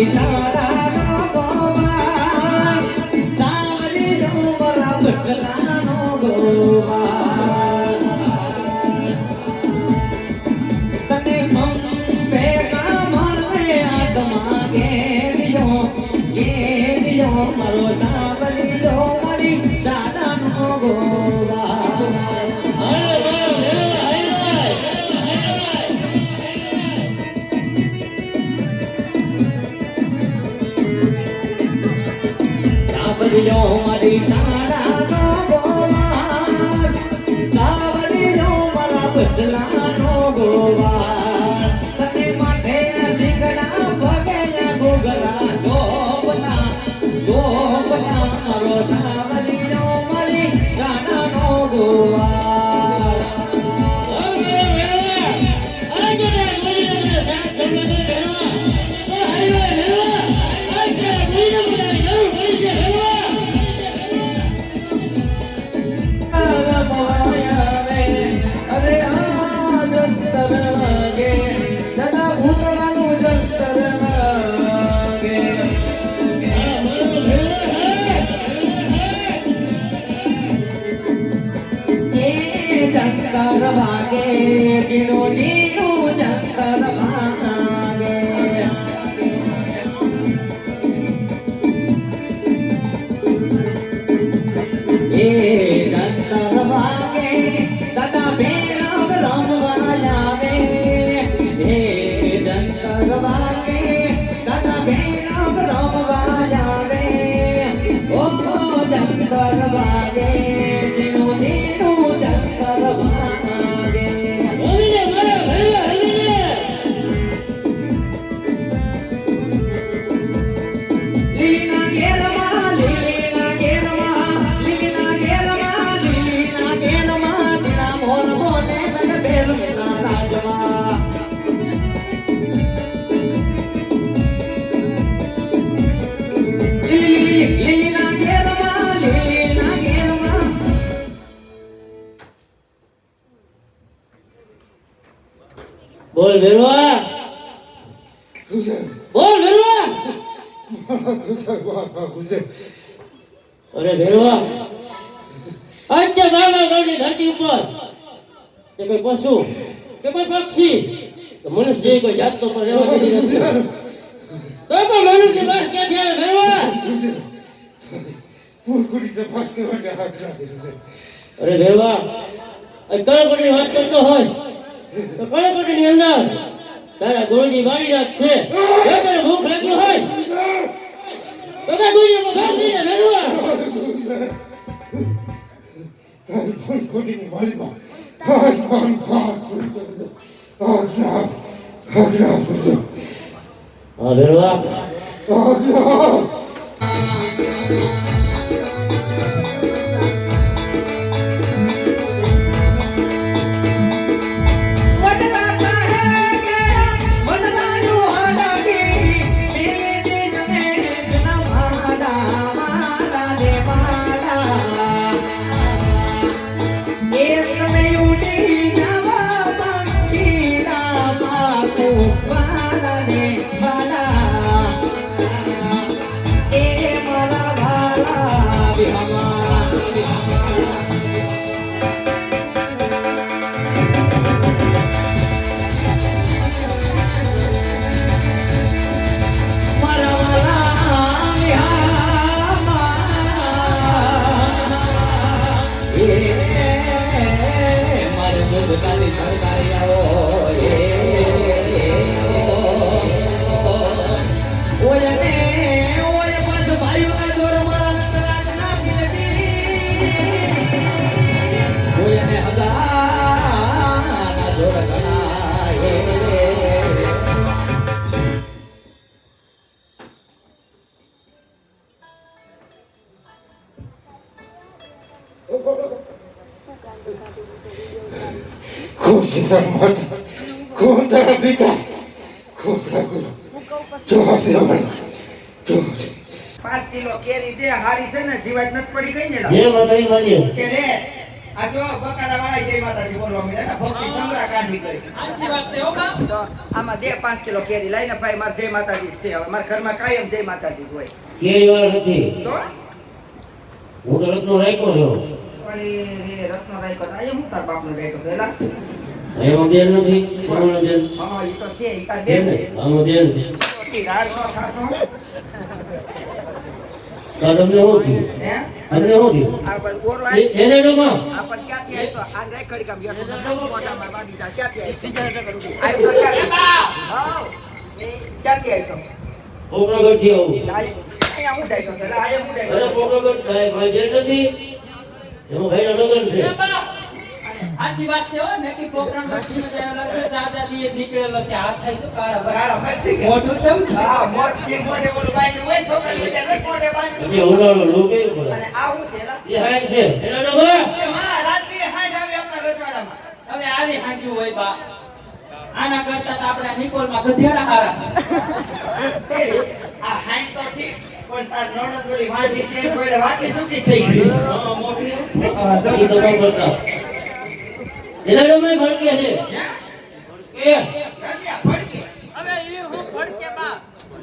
મારી સારાનો ગોવા સાવલી ડુંગરા બટલાનો ગોવા તને અંબે કા મળે આત્મા ગેરિયો મારો સાવલી ડો મારી સારાનો ગોવા સાવલીઓ મારી સારાનો ગોવા સાવલીઓ મારા બચલાનો ગોવા તને માથે શીખડા પગે ગોગરા ગોપના મારો સાવલીઓ મારી સારાનો ગોવા બોલ વેરવા બોલ વેરવા અરે વેરવા આજે ગામા ગામની ધરતી ઉપર કે કોઈ પશુ કે કોઈ પક્ષી કે મનુષ્ય જેવી કોઈ જાત તો પર રહેવા દેતી નથી તો પણ મનુષ્ય બસ ક્યાંથી આવે વેરવા અરે વેરવા કયો કોની વાત કરતો હોય તો કયો કોની અંદર તારા ગુરુજી વાળી રાત છે જો તને ભૂખ લાગી હોય તો તારા ગુરુજી ભાગ દે વેરવા તારી કોઈ કોની માલમાં હા વેરવા कौन तेरा पिता कौन तेरा गुरु जवाब दे भाई जवाब 5 કિલો કેરી દે હારી છે ને જીવાત નત પડી ગઈ ને જે માતાજી માજી કે રે આ જો બકાડા વાળા જય માતાજી બોલવા મળ્યા ને ભક્તિ સંગ્રહ કાઢી કાઢી કરી આશી વાત છે હો બાપ તો આમાં દે 5 કિલો કેરી લઈને ભાઈ મારે જય માતાજી છે હવે મારા ઘરમાં કાયમ જય માતાજી જ હોય કેરી વાળો નથી તો હું તો રત્નો રાખ્યો છું અરે રે રત્નો રાખ્યો તો અહીંયા હું તાર બાપનો રાખ્યો થેલા એમાં બેન નથી કોણ બેન હા ઈ તો છે ઈ તાર બેન છે આમાં બેન છે ઈ રાડ નો ખાસો તો તમને શું થયું હે તમને શું થયું આ પર ઓરો આવી એને ડોમાં આ પર ક્યાંથી આવ્યો આ રેકડી કામ યો મોટામાં બાંધી જા ક્યાંથી આવ્યો તો ક્યાંથી હા ક્યાંથી આવ્યો પોપડો ગઠી આવું અહીંયા હું ડાઈસો થેલા અહીંયા હું અરે ડાઈસો પોપડો ગઠ થાય ભાઈ બેન નથી એમાં ભાઈનો લગન છે આશી વાત છે હો નકી પ્રોગ્રામ વચ્ચે જાય લાગે દાદા દીએ નીકળેલો છે હાથ થાય તો કાળા રાડા મસ્તી કે મોટું ચમ હા મોટે મોટે બોલું બાઈ નું હોય છોકરી એટલે મોટે બાઈ એટલે ઉનાળો લોકો કેવું પડે અને આ હું છે લા એ હાથ છે એના ડોમાં હા રાત્રિ હાંજ આવે આપણા રજવાડામાં હવે આવી હાંજ્યું હોય બા આના કરતા તો આપણા નિકોલમાં ગધેડા હારા આ હાંજ તો ઠીક પણ તાર નણંદ બોલી વાંચી છે કોઈને વાકી સુકી થઈ ગઈ હા મોકલી હા એ તો કામ કરતા એના ડોમાં ભડકે છે એ રાજીયા ફડકે હવે ઈ હું ફડકે બા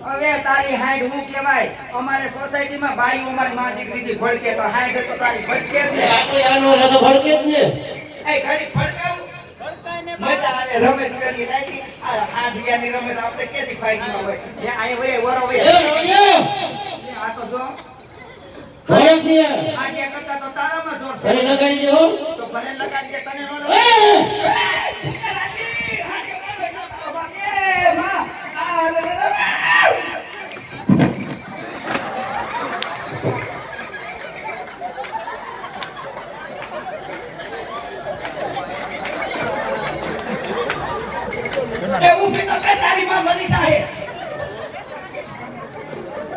હવે તારી હાંડ હું કહેવાય અમારે સોસાયટીમાં ભાઈ અમારી માં દીકરીથી ભડકે તો હાંડ તો તારી ભડકે જ ને આપણે આનો રાતો ભડકે જ ને એ ઘડી ભડકાવું ફડકાઈને મજા આવે રમત કરી લાગી આ હાંડિયાની રમત આપણે કેથી ફાઈટ હોય એ આય હોય વરો એ હોય રોડિયો આ તો જો ભડક છે હાંડિયા કરતા તો તારામાં જોર છે અરે લગાડી દેહો તો ભલે લગાડી દે તને નો એ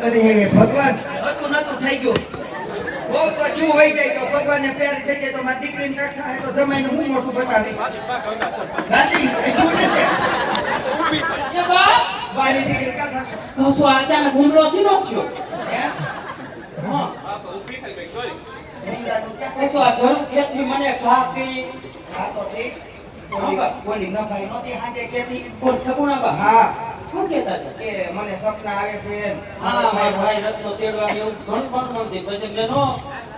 અરે ભગવાન હતું નતું થઈ ગયું બહુ તો શું વહી જાય તો ભગવાનને પ્યારી થઈ જાય તો મારી દીકરીને કાંઈક થાય તો જમાઈને હું મોટું બતાવી રાજી એ બા મારી દીકરી કાં થશે કહું છું અચાનક હુમલો સીનો થયો હે હા હિંગળાનું ક્યાં કહું છું આ જળ ખેતથી મને ઘા કરી હા તો ઠીક બોલી ન ભાઈ નહોતી હાજે કેતી કોણ સગુણા બા હા શું કહેતા હતા કે મને સપના આવે છે હા મારો ભાઈ રત્નો તેડવાની એવું ઘણું પણ મળતી પછી મેં નો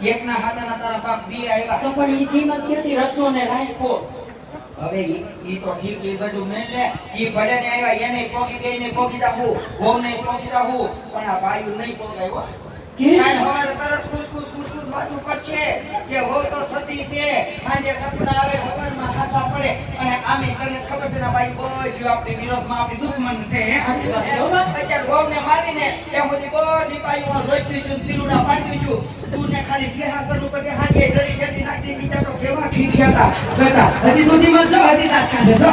એકના હાથના તારા બાપ બી આવ્યા તો પણ ઈ કિંમત કેતી રત્નો ને રાયકો હવે ઈ તો ઠીક ઈ બધું મેલ લે ઈ ભલે ને આવ્યા એને પોગી ગઈ ને પોગી દાહું બહુ ને પોગી દાહું પણ આ ભાઈ નહીં પોગાયો કે કાલ હવારે તરત ખુશ વાતું કરશે કે હો તો સતી છે આજે સપના આવે હવારમાં હાસા પડે અને આમે તને ખબર છે ને ભાઈ બધું આપણી વિરોધમાં આપણી દુશ્મન છે સાચી વાત છે હો બા. અત્યારે વહુને મારીને એમ બધી બધી બાઈઓને રોકવી છું પીલુડા પાડવી છું તું ને ખાલી સિંહાસન ઉપર કે હાજે જરી જરી નાખી દીધા તો કેવા ખીખ્યાતા હતા હજી દૂધીમાં જો હજી દાંત કાઢે જો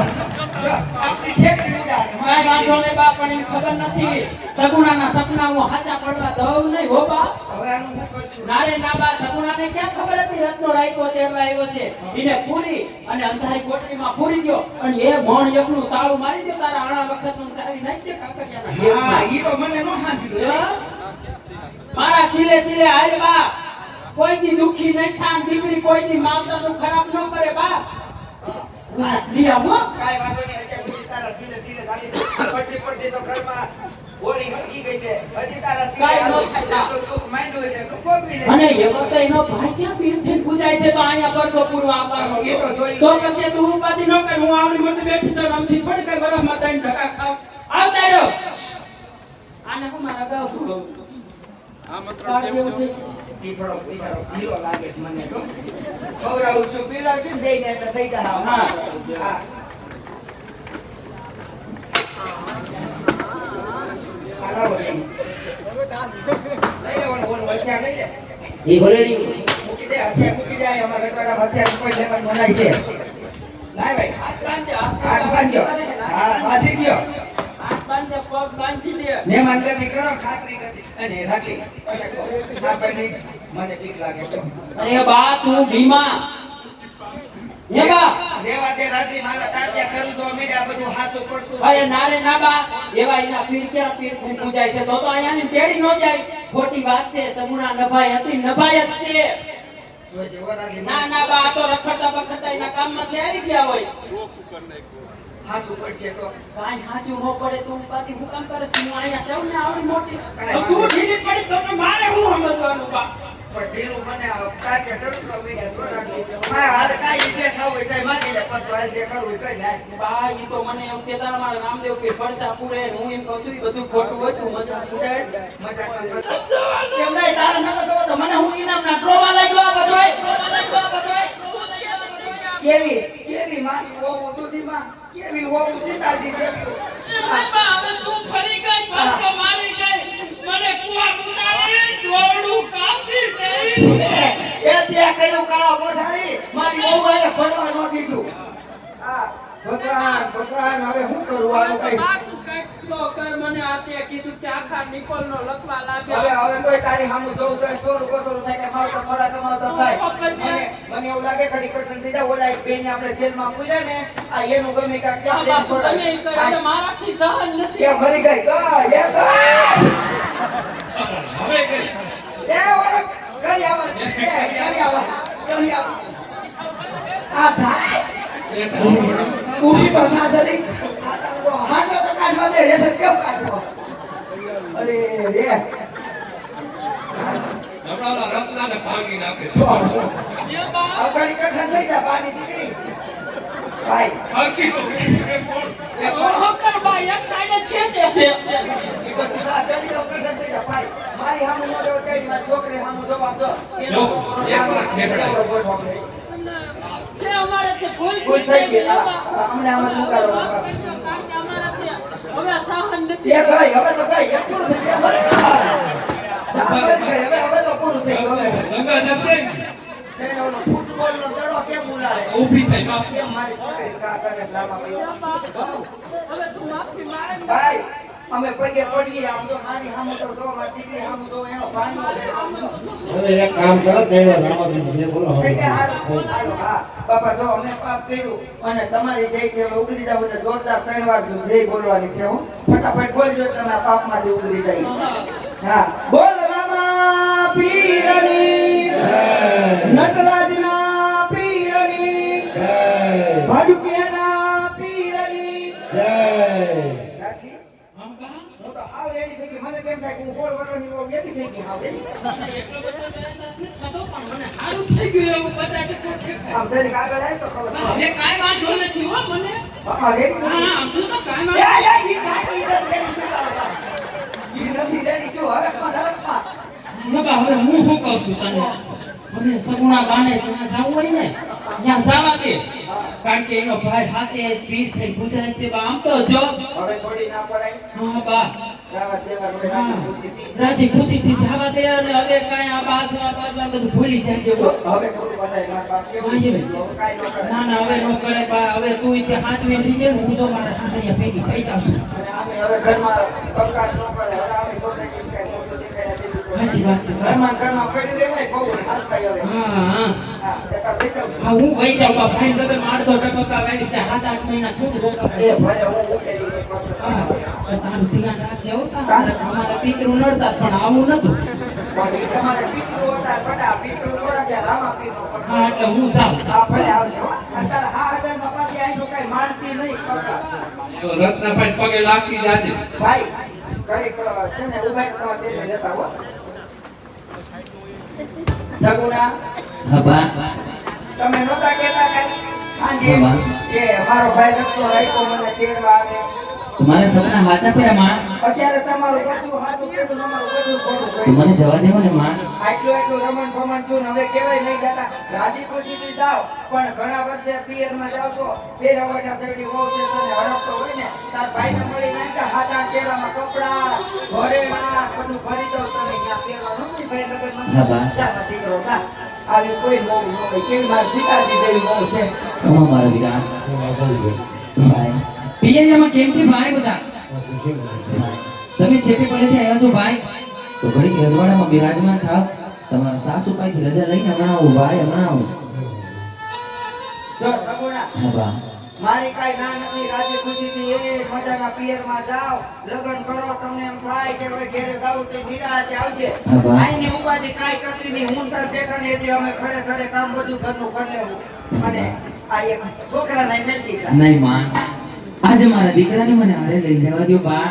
આપણી ઠેકડી ઉડાડે કાંઈ વાંધો નહીં બા પણ એમ ખબર નથી સગુણાના સપના હું હાચા પડવા દઉં નહીં હો બા હવે આનું હું કરશું નારે ના બા સગુણાને ક્યાં ખબર હતી રત્નો રાયકો તેડવા આવ્યો છે એને પૂરી અને અંધારી કોટરીમાં પૂરી ગયો અને એ મણ એકનું તાળું મારી દે તારા આણા વખતનું ચાવી નાખી દે કાકરિયાના હા ઘેરમાં. ઈ તો મને નો સાંભળ્યું હા? મારા સિલે સિલે હાલ બા કોઈ દી દુખી નહીં થાય દીકરી કોઈ દી માવતરનું ખરાબ ન કરે બા લીયા હો કાઈ વાંધો નહીં અત્યારે સુધી તારા સીલે સીલે ધારી છે પડતી પડતી તો ઘરમાં હોળી હળગી ગઈ છે હજી તારા સીલે કાંઈ ન આવું થાય. જેટલું દુઃખ માંડ્યું છે એટલું ભોગવી લે અને એવો તો એનો ભાઈ ક્યાં પીરથી પૂજાય છે તો અહીંયા પરસો પૂરવા આવવાનો એ તો જોઈ તો પછી તું ઉપાધિ ન કર હું આવડી મોટી બેઠી તો આમથી થોડી કઈ બરફમાં દઈને ધક્કા ખાવ આવતા રહ્યો આને હું મારા ગાવ કાળ જેવું છે ઈ થોડો બિચારો ધીરો લાગે છે મને તો ખવડાવું છું પીવડાવું છું ને બેયને એટલે થઈ જાય હા. હા આલાવો બેન લઈ લેવાનું ઓલું હથિયાર લઈ લે એ ભલે નહીં મૂકી દે હથિયાર મૂકી દે અહીં અમારા રજવાડા હથિયાર કોઈ લેવાનું મનાય છે લાય ભાઈ હાથ બાંધે હાથ બાંધ્યો હા બાંધી દ્યો હાથ બાંધે પગ બાંધી દે મહેમાન ગતિ કરો ખાતરી કરી અને રાખી આ પહેલી મને બીક લાગે છે અરે બા તું ધીમા હે બા રેવા દે રાત્રિ મારા ટાટિયા કરું તો મીડા બધું હાચું પડતું અરે નારે ના બા એવા એના પીર ક્યાં પીર થઈ પૂજાય છે તો તો અહીંયા ની તેડી ન જાય ખોટી વાત છે સગુણા નભાઈ હતી નભાઈ જ છે જોજે વરાગી ના ના બા આ તો રખડતા બખડતા એના કામમાંથી આવી ગયા હોય હાચું પડશે તો કાંઈ સાચું ન પડે તું બાકી હું કામ કરે હું અહીંયા સૌને આવડી મોટી કાંઈ હવે તું ઢીલી પડી તો મારે હું સમજવાનું બા પણ ઢીલું મને કાર્ય કરું તો મીડિયા સ્વરાગી હા હાલ કાંઈ જે ખાવું હોય કાંઈ માગી લે પાછું હાલ જે કરવું હોય કરી જાય બા ઈ તો મને એમ કહેતા મારા રામદેવ પીર પડસા પૂરે હું એમ કહું છું ઈ બધું ખોટું હોય તું મજા પૂરે કેમ નહીં તારે નતો જોવો તો મને હું ઇનામના ડ્રોમાં લાગ્યો આ બધોય કેવી કેવી મારી હોવું દૂધીમાં કેવી હોવું સીતાજી જેવી હવે તું ફરી ગઈ પાછો મારી ગઈ મને કુવા ઉડાડે દોડું કાપી દે એ ત્યાં કઈનું કાળા મોઢાડી મારી વહુ આને ભણવા ન દીધું આ ભગવાન હવે શું કરવાનું કઈ તું કઈક તો કર મને આ તે કીધું કે આખા નિકોલનો લખવા હવે લાગ્યો હવે કોઈ તારી સામું જોઉં તો સોરું કોસરું થાય કે મારો તો થોડા કમાતો થાય મને એવું લાગે ઘડી કઠણ થઈ જાય ઓલા એક બેન આપણે જેલમાં પૂર્યા ને આ એનું ગમે કાક આ બાપુ તમે ઈ કહો એટલે મારાથી સહન નથી કે ભરી ગઈ ગા એ ગા હવે કઈ એ ઓલા કરી આવા આ થાય ઊભી તો ના જરી આ તારો હાડો તો કાઢવા દે એટલે કેમ કાઢવો અરે રે હમણાં રત્નાને ભાંગી નાખે એ બા અવગણી કઠણ થઈ જા પાણી દીકરી ભાઈ ભાગી તો એ પણ હોકર બા એક સાઈડ જ ખેંચે છે ઈ બધું આ ગણી કઠણ થઈ જા ભાઈ મારી સામું ન જોવો તે મારી છોકરી સામું જોવા દો જો, એક વાર ખેંચાય. તે અમારે તે ભૂલ ભૂલ થઈ ગઈ અમને આમાં શું કરો અમારાથી હવે સહન નથી એ ગઈ હવે તો ગઈ એ પૂરું થઈ ગયું હવે તો પૂરું થઈ ગયું હવે ગંગા જતે તેને ઓલો ફૂટબોલનો દડો કેમ ઉલાડે ઊભી થઈ ગઈ. કેમ મારી છોકરી કા કરે સામા હવે તું માફી માંગ ભાઈ અમે પગે પડીએ આમ તો મારી સામું તો જો મારી દીકરી સામું જો એનો ભાઈ હવે એક કામ કરો તેનો રામાબીન બોલો થઈ ગયા હારું હાલો હા બાપા જો અમે પાપ કર્યું અને તમારી જય છે હવે ઉગરી જાવ એટલે જોરદાર 3 વાર જય બોલવાની છે હું ફટાફટ બોલજો એટલે અમે આ પાપમાંથી ઉગરી જઈએ હા બોલ રામા પીરની નટરાજના પીરની ભાડુકિયાના પીરની રાખી હું તો હાવ રેડી થઈ ગઈ મને કેમ થાય કે હું 16 વર્ષની હોઉં એવી થઈ ગઈ હાવ રેડી એટલો બધો તરસ નથી થતો પણ મને સારું થઈ ગયું એવું બતાડે તો આમ દરેક આગળ આવી તો ખબર પડે. હવે કાંઈ વાંધો નથી હો મને હા રેડી થઈ ગઈ. હા આમ તો કાંઈ વાંધો ઈ નથી રેડી શું તારો ઈ નથી રેડી જો હવે પધારસમાં બાબા હવે હું શું કહું છું તને મને સગુણા બાને જ્યાં જાવું હોય ને ત્યાં જવા દે કારણ કે એનો ભાઈ હાથે પીર થઈ પૂજાય છે બા આમ તો જો હવે થોડી ના પડાય હા બા જાવા દેવા રોય રાજી પૂછી હતી. રાજી ખુશીથી જવા દે અને હવે કાંઈ આ બાજુ બધું ભૂલી જાય છે હવે થોડું બધાય મારા બાપ કેવું હા, એ. હવે કાંઈ ન કરે. ના ના હવે નો કરે બા હવે તું ઈ ત્યાં હાથવે લીજે ને હું તો મારા હાહરિયા ભેગી થઈ જાઉં છું અને આમે હવે ઘરમાં કંકાસ ન કરે હવે આમે સોસાયટી કાંઈ મોટું દેખાય નથી દીધું. સાચી વાત છે. ઘરમાં પડ્યું રહેવાય બહુ ને હાસાઈ હવે હા હા હા દેતા લઈ જાઉં છું. હા હું વહી જાઉં બા ભાઈ લગન અડધો ટકા વાવીશ ને 7-8 મહિના થોડું રોકા એ ભલે હું ઉકેલી લઈ પાછો. હા તારું ધ્યાન રાખજે હો તારા અમારા પિતૃ નડતા પણ આવું નતું પણ ઈ તમારે પિતૃ હતા પડા પિતૃ થોડા છે રામા પિતૃ હા એટલે હું જાઉં આ ભલે આવજો હો. અત્યારે હા હજારમાં પાછી આઈનું કાંઈ માનતી નહીં પક્કા. એવો રત્નાભાઈ પગે લાગતી જાજે. ભાઈ ઘડીક છે ને ઉભા તમારા બેને જતા હો સગુણા હા બા તમે નહોતા કહેતા કાંઈ હાંજે હા, કે મારો ભાઈ રસ્તો રાખ્યો મને તેડવા આવે તમારે સપના હાચા પડ્યા માં અત્યારે તમારું બધું હાચું કેવું અમારું બધું ખોટું તો પડ્યું. મને જવા દેવો ને માં આટલું રમણ ભમણ થયું ને હવે કેવાય નહીં જતા રાજી ખુશીથી જાઓ પણ ઘણા વર્ષે પિયરમાં જાઓ છો પેલા વાટા થયેલી વહુ છે તને હડપતો હોય ને તાર ભાઈને મળી નાખ્યા હાથા પેલામાં કપડા ઘરેણા બધું ભરી દઉં તને ત્યાં પહેરવા નથી ભાઈ હા, બા. લગન ચામાં દીકરો ના આવી કોઈ વહુ ન હોય કેવી મારી સીતાજી જેવી વહુ છે ખમા મારો વિરા ભાઈ પિયરિયામાં કેમ છે ભાઈ બધા તમે છેટી પડેથી આવ્યા છો ભાઈ તો ઘડીક રજવાડામાં બિરાજમાન થાવ તમારા સાસુ પાસેથી રજા લઈને હમણાં આવું ભાઈ હમણાં આવું જો સગુણા હા બા મારી કાંઈ ના નથી, રાજી ખુશીથી એ મજાના પિયરમાં જાઓ, લગ્ન કરો, તમને એમ થાય કે હવે ઘેરે જાવું તો નિરાંતે આવશે. હા, બા. આઈની ઉપાધિ કાંઈ કરતી નહીં, હું તાર જેઠાણી હતી, અમે ખડે ખડે કામ બધું ઘરનું કરી લેવું. અને આ એક છોકરાને મેલતી છે. નહીં માં, આજે મારા દીકરાને મને હારે લઈ જવા દો બા.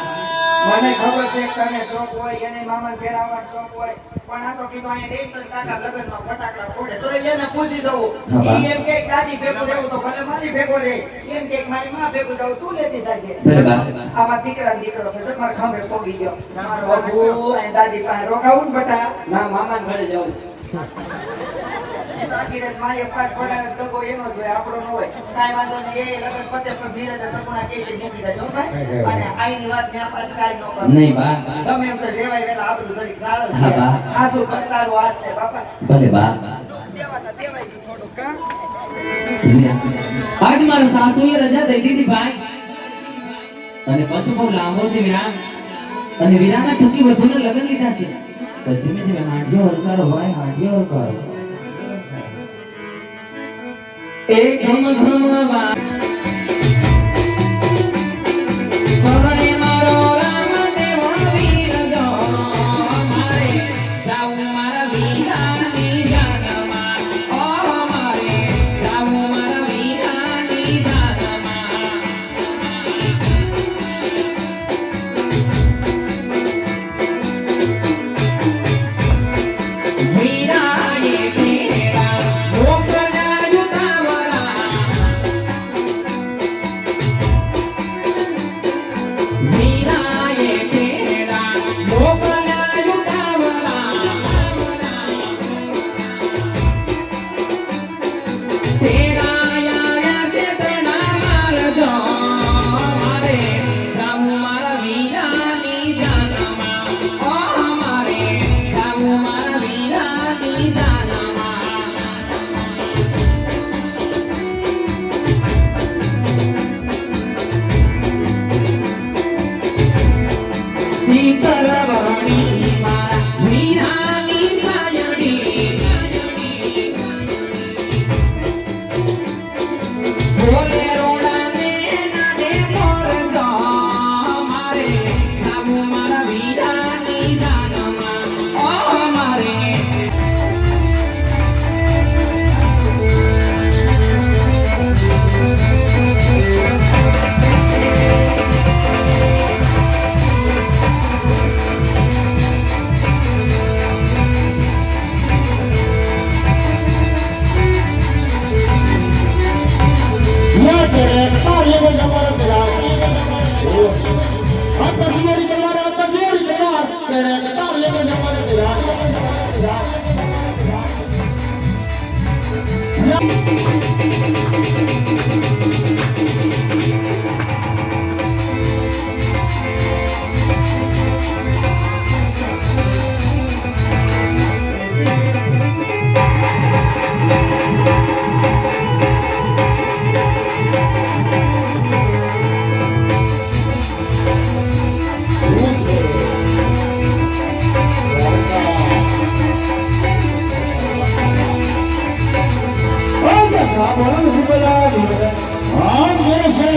મને ખબર છે કે તને શોખ હોય, એને મામા ઘેર આવવાનો શોખ હોય, પણ આ તો કીધું અહીંયા રહી તો કાકા લગ્નમાં ફટાકડા ફોડે તો એને પૂછી જવું. હા, બા. ઈ એમ કે દાદી ભેગું રહેવું તો ભલે મારી ભેગો રહે, એમ કે મારી માં ભેગું જવું તું લેતી થાય ભલે બા. આમાં દીકરા ને દીકરો છે તમારા ખંભે પોગી ગયો, મારો બાબુ અહીં દાદી પાસે રોકાવું ને બટા, ના મામાને ઘરે જવું. બાકી રાત માએ પાઠ પડાવે તો કોઈ એનો જ હોય, આપણો ન હોય. કાંઈ વાંધો નહીં, એ લગન પતે પછી ધીરે ધીરે સપના કેવી રીતે નીકળી જાય, જો ભાઈ. અને આઈની વાત ત્યાં પાછી કાંઈ ન કરો. નહીં બા. ગમે એમ તો રેવાય વેલા આપણું જરીક સારું છે. હા, બા. આછું પસ્તારું હાથ છે બાપા. ભલે બા. દેવાતા દેવાય ગયું થોડુંક, કાં? આજ મારા સાસુએ રજા દઈ દીધી ભાઈ, અને પતું બહુ લાંબો છે વિરામ, અને વિરાના ટૂંકી વધુને લગ્ન લીધા છે. તો ધીમે ધીમે હાંડિયો હરકારો હોય, હાંડિયો હરકારો. એ ઘમ ઘમ વા પરણે મારો રામ દેવ વીર જો, મારે જાવું મારા વીરાની જાનમાં, ઓ મારે જાવું મારા વીરાની જાનમાં. વીરાએ કેરા મોકલાયું તાવરા, વીરાએ કેરા મોકલાયું તાવરા. તેરા આયા છે તેના મારજો, મારે જાવું મારા વીરાની જાનમાં, ઓ મારે જાવું મારા વીરાની જાનમાં. શીતળવણી મારા વીરાની સાયડી, બોલે રોડાને નાને મોરજો, મારે જાવું મારા વીરાની જાનમાં, ઓ મારે. ના કરે તારે એ જમાનો પેલા આ પસિયોરી જમાનો આ પસિયોરી જમાનો કરે તારે એ જમાનો પેલા સાબોન સુપલા આ મેરે છે